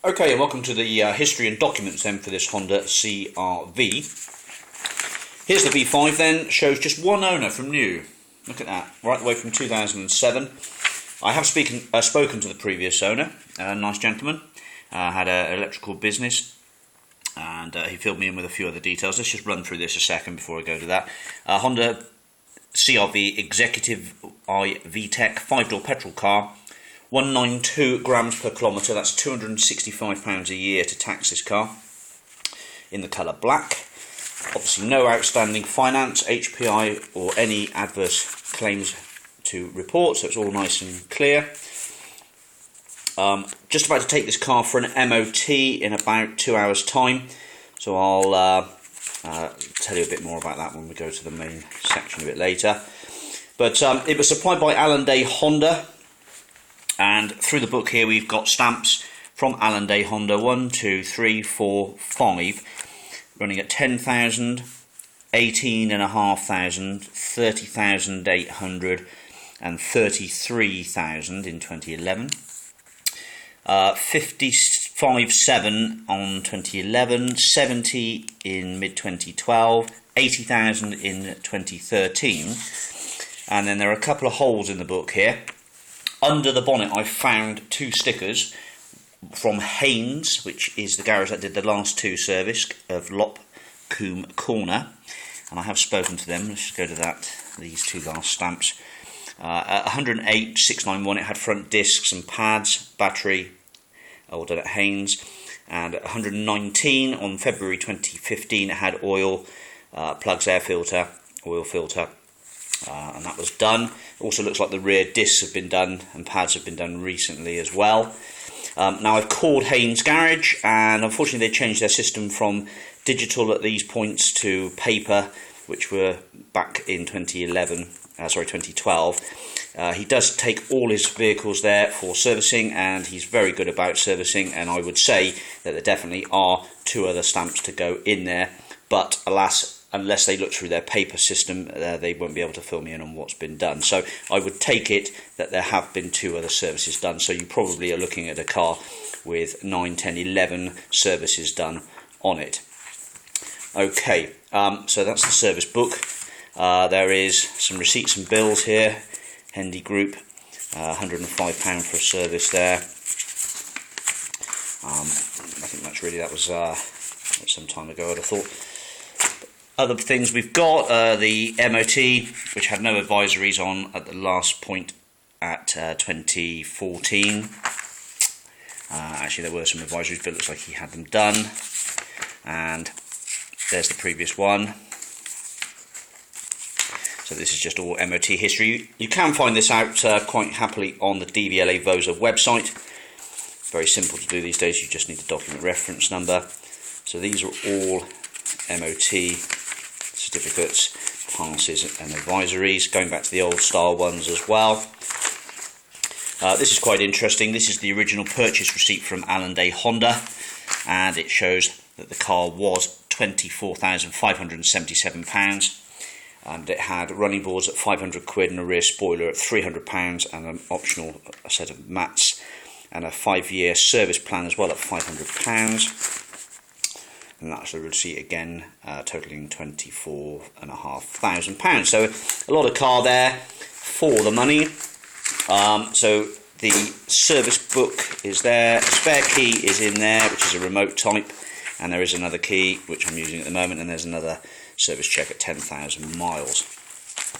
Okay, and welcome to the history and documents then for this Honda CR-V. Here's the V5 then, shows just one owner from new. Look at that, right the way from 2007. I have spoken to the previous owner, a nice gentleman, had an electrical business, and he filled me in with a few other details. Let's just run through this a second before I go to that. Honda CR-V Executive I VTEC 5-door petrol car. 192 grams per kilometre, that's £265 a year to tax this car, in the colour black. Obviously no outstanding finance, HPI or any adverse claims to report, so it's all nice and clear. Just about to take this car for an MOT in about 2 hours time, so I'll tell you a bit more about that when we go to the main section a bit later. But it was supplied by Allendale Honda. And through the book here we've got stamps from Allendale Honda 1, 2, 3, 4, 5, running at 10,000, 18,500, 30,800 and 33,000 in 2011. 55,700 on 2011, 70 in mid-2012, 80,000 in 2013. And then there are a couple of holes in the book here. Under the bonnet I found two stickers from Haynes, which is the garage that did the last two service of Lopcombe Corner, and I have spoken to them. Let's just go to that, these two last stamps. 108,691, it had front discs and pads, battery, all done at Haynes. And 119 on February 2015, it had oil, plugs, air filter, oil filter. And that was done. Also looks like the rear discs have been done and pads have been done recently as well. Now I've called Haynes Garage, and unfortunately they changed their system from digital at these points to paper, which were back in 2012. He does take all his vehicles there for servicing, and he's very good about servicing, and I would say that there definitely are two other stamps to go in there, but alas, unless they look through their paper system, they won't be able to fill me in on what's been done. So I would take it that there have been two other services done. So you probably are looking at a car with 9, 10, 11 services done on it. Okay, so that's the service book. There is some receipts and bills here. Hendy Group, £105 for a service there. Nothing much really, that was some time ago, I'd have thought. Other things we've got, the MOT, which had no advisories on at the last point at 2014. Actually, there were some advisories, but it looks like he had them done. And there's the previous one. So this is just all MOT history. You can find this out quite happily on the DVLA VOSA website. Very simple to do these days, you just need the document reference number. So these are all MOT certificates, passes and advisories, going back to the old style ones as well. This is quite interesting. This is the original purchase receipt from Allendale Honda, and it shows that the car was £24,577, and it had running boards at £500 and a rear spoiler at £300 and an optional set of mats, and a 5-year service plan as well at £500. And that's the receipt again, totalling £24,500. So a lot of car there for the money. So the service book is there, a spare key is in there, which is a remote type, and there is another key which I'm using at the moment, and there's another service check at 10,000 miles.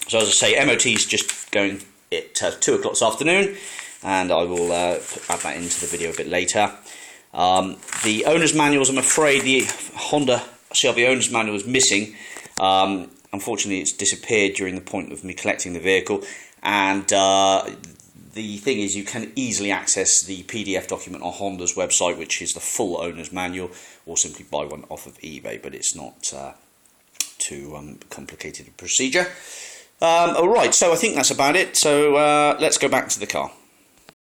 So as I say, MOT is just going at 2 o'clock this afternoon, and I will add that into the video a bit later. The owner's manuals, I'm afraid the Honda CR-V owner's manual is missing. Unfortunately it's disappeared during the point of me collecting the vehicle, and the thing is you can easily access the PDF document on Honda's website, which is the full owner's manual, or simply buy one off of eBay, but it's not too complicated a procedure. Alright, so I think that's about it, so let's go back to the car.